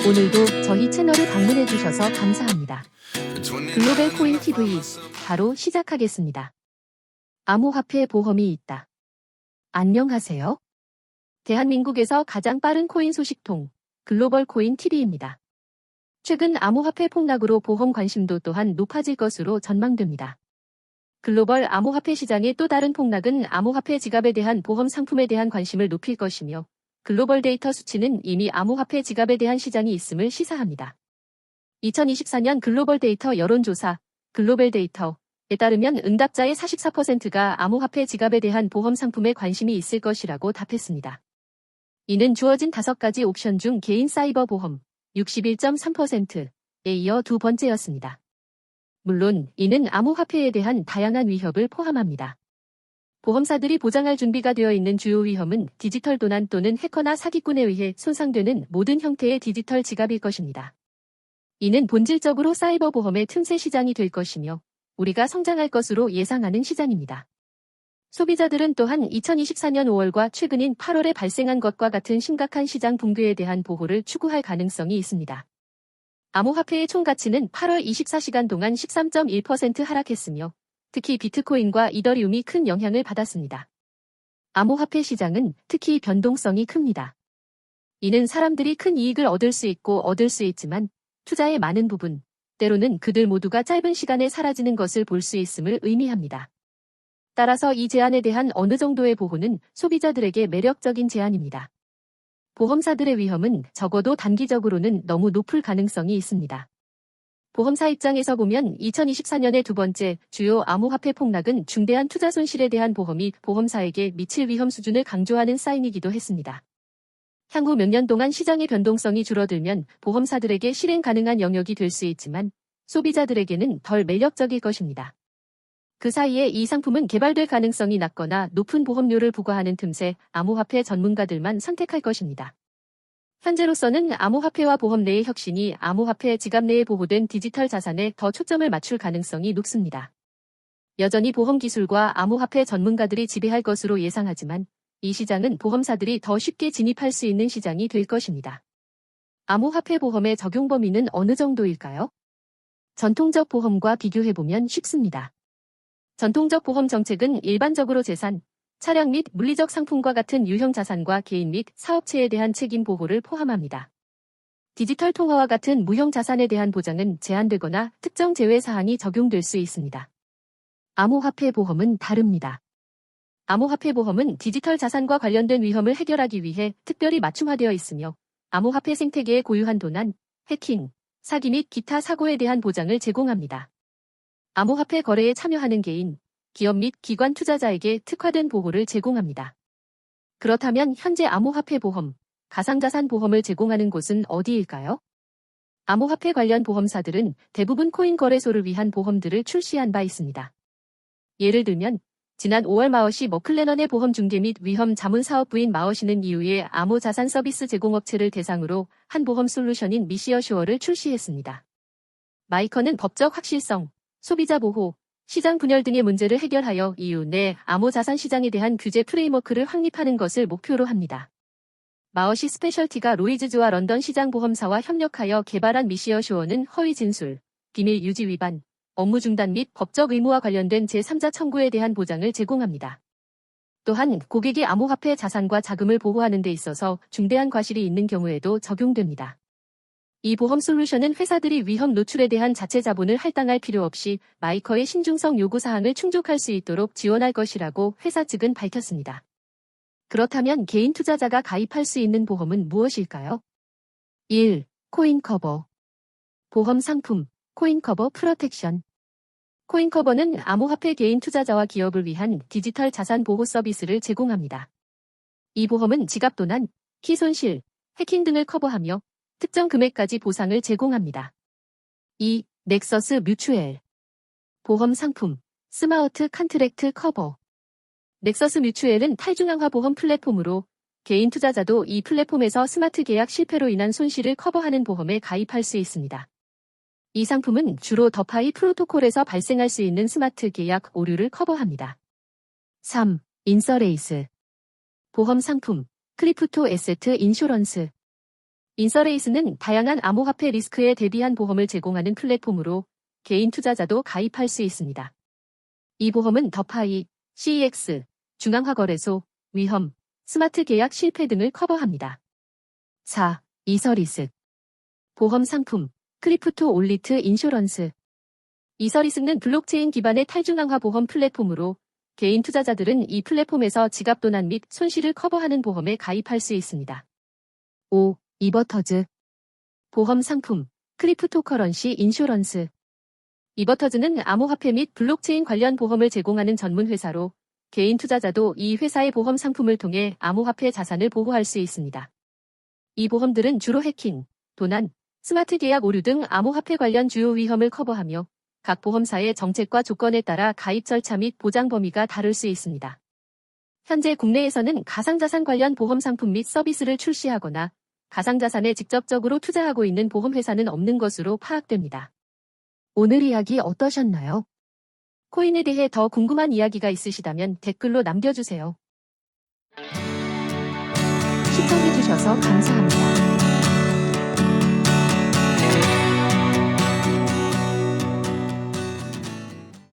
오늘도 저희 채널을 방문해주셔서 감사합니다. 글로벌 코인 TV 바로 시작하겠습니다. 암호화폐 보험이 있다. 안녕하세요. 대한민국에서 가장 빠른 코인 소식통 글로벌 코인 TV입니다. 최근 암호화폐 폭락으로 보험 관심도 또한 높아질 것으로 전망됩니다. 글로벌 암호화폐 시장의 또 다른 폭락은 암호화폐 지갑에 대한 보험 상품에 대한 관심을 높일 것이며 글로벌 데이터 수치는 이미 암호화폐 지갑에 대한 시장이 있음을 시사합니다. 2024년 글로벌 데이터 여론조사 글로벌 데이터에 따르면 응답자의 44%가 암호화폐 지갑에 대한 보험 상품에 관심이 있을 것이라고 답했습니다. 이는 주어진 5가지 옵션 중 개인 사이버 보험 61.3%에 이어 두 번째였습니다. 물론 이는 암호화폐에 대한 다양한 위협을 포함합니다. 보험사들이 보장할 준비가 되어 있는 주요 위험은 디지털 도난 또는 해커나 사기꾼에 의해 손상되는 모든 형태의 디지털 지갑일 것입니다. 이는 본질적으로 사이버 보험의 틈새 시장이 될 것이며 우리가 성장할 것으로 예상하는 시장입니다. 소비자들은 또한 2024년 5월과 최근인 8월에 발생한 것과 같은 심각한 시장 붕괴에 대한 보호를 추구할 가능성이 있습니다. 암호화폐의 총 가치는 8월 24시간 동안 13.1% 하락했으며 특히 비트코인과 이더리움이 큰 영향을 받았습니다. 암호화폐 시장은 특히 변동성이 큽니다. 이는 사람들이 큰 이익을 얻을 수 있고 얻을 수 있지만 투자의 많은 부분, 때로는 그들 모두가 짧은 시간에 사라지는 것을 볼 수 있음을 의미합니다. 따라서 이 제안에 대한 어느 정도의 보호는 소비자들에게 매력적인 제안입니다. 보험사들의 위험은 적어도 단기적으로는 너무 높을 가능성이 있습니다. 보험사 입장에서 보면 2024년의 두 번째 주요 암호화폐 폭락은 중대한 투자 손실에 대한 보험이 보험사에게 미칠 위험 수준을 강조하는 사인이기도 했습니다. 향후 몇 년 동안 시장의 변동성이 줄어들면 보험사들에게 실행 가능한 영역이 될 수 있지만 소비자들에게는 덜 매력적일 것입니다. 그 사이에 이 상품은 개발될 가능성이 낮거나 높은 보험료를 부과하는 틈새 암호화폐 전문가들만 선택할 것입니다. 현재로서는 암호화폐와 보험 내의 혁신이 암호화폐 지갑 내에 보호된 디지털 자산에 더 초점을 맞출 가능성이 높습니다. 여전히 보험 기술과 암호화폐 전문가들이 지배할 것으로 예상하지만 이 시장은 보험사들이 더 쉽게 진입할 수 있는 시장이 될 것입니다. 암호화폐 보험의 적용 범위는 어느 정도일까요? 전통적 보험과 비교해보면 쉽습니다. 전통적 보험 정책은 일반적으로 재산, 차량 및 물리적 상품과 같은 유형 자산과 개인 및 사업체에 대한 책임 보호를 포함합니다. 디지털 통화와 같은 무형 자산에 대한 보장은 제한되거나 특정 제외 사항이 적용될 수 있습니다. 암호화폐 보험은 다릅니다. 암호화폐 보험은 디지털 자산과 관련된 위험을 해결하기 위해 특별히 맞춤화되어 있으며 암호화폐 생태계에 고유한 도난, 해킹, 사기 및 기타 사고에 대한 보장을 제공합니다. 암호화폐 거래에 참여하는 개인, 기업 및 기관 투자자에게 특화된 보호를 제공합니다. 그렇다면 현재 암호화폐 보험, 가상자산 보험을 제공하는 곳은 어디일까요? 암호화폐 관련 보험사들은 대부분 코인 거래소를 위한 보험들을 출시한 바 있습니다. 예를 들면 지난 5월 마어시 머클레넌의 보험 중개 및 위험 자문 사업부인 마어시는 이후에 암호자산 서비스 제공업체를 대상으로 한 보험 솔루션인 미시어슈어를 출시했습니다. 마이커는 법적 확실성, 소비자 보호, 시장 분열 등의 문제를 해결하여 이후 내 암호자산 시장에 대한 규제 프레임워크를 확립하는 것을 목표로 합니다. 마어시 스페셜티가 로이즈주와 런던 시장 보험사와 협력하여 개발한 미시어슈어는 허위 진술, 비밀 유지 위반, 업무 중단 및 법적 의무와 관련된 제3자 청구에 대한 보장을 제공합니다. 또한 고객의 암호화폐 자산과 자금을 보호하는 데 있어서 중대한 과실이 있는 경우에도 적용됩니다. 이 보험 솔루션은 회사들이 위험 노출에 대한 자체 자본을 할당할 필요 없이 마이커의 신중성 요구 사항을 충족할 수 있도록 지원할 것이라고 회사 측은 밝혔습니다. 그렇다면 개인 투자자가 가입할 수 있는 보험은 무엇일까요? 1. 코인 커버. 보험 상품, 코인 커버 프로텍션. 코인 커버는 암호화폐 개인 투자자와 기업을 위한 디지털 자산 보호 서비스를 제공합니다. 이 보험은 지갑 도난, 키 손실, 해킹 등을 커버하며 특정 금액까지 보상을 제공합니다. 2. 넥서스 뮤추엘. 보험 상품, 스마트 컨트랙트 커버. 넥서스 뮤추엘은 탈중앙화 보험 플랫폼으로 개인 투자자도 이 플랫폼에서 스마트 계약 실패로 인한 손실을 커버하는 보험에 가입할 수 있습니다. 이 상품은 주로 더파이 프로토콜에서 발생할 수 있는 스마트 계약 오류를 커버합니다. 3. 인서레이스. 보험 상품, 크리프토 에세트 인슈런스. 인서레이스는 다양한 암호화폐 리스크에 대비한 보험을 제공하는 플랫폼으로 개인 투자자도 가입할 수 있습니다. 이 보험은 더파이, CEX, 중앙화 거래소, 위험, 스마트 계약 실패 등을 커버합니다. 4. 이서리스. 보험 상품, 크리프토 올리트 인쇼런스. 이서리스는 블록체인 기반의 탈중앙화 보험 플랫폼으로 개인 투자자들은 이 플랫폼에서 지갑 도난 및 손실을 커버하는 보험에 가입할 수 있습니다. 5. 이버터즈. 보험 상품, 크리프토커런시 인쇼런스. 이버터즈는 암호화폐 및 블록체인 관련 보험을 제공하는 전문 회사로 개인 투자자도 이 회사의 보험 상품을 통해 암호화폐 자산을 보호할 수 있습니다. 이 보험들은 주로 해킹, 도난, 스마트 계약 오류 등 암호화폐 관련 주요 위험을 커버하며 각 보험사의 정책과 조건에 따라 가입 절차 및 보장 범위가 다를 수 있습니다. 현재 국내에서는 가상자산 관련 보험 상품 및 서비스를 출시하거나 가상자산에 직접적으로 투자하고 있는 보험회사는 없는 것으로 파악됩니다. 오늘 이야기 어떠셨나요? 코인에 대해 더 궁금한 이야기가 있으시다면 댓글로 남겨주세요. 시청해주셔서 감사합니다.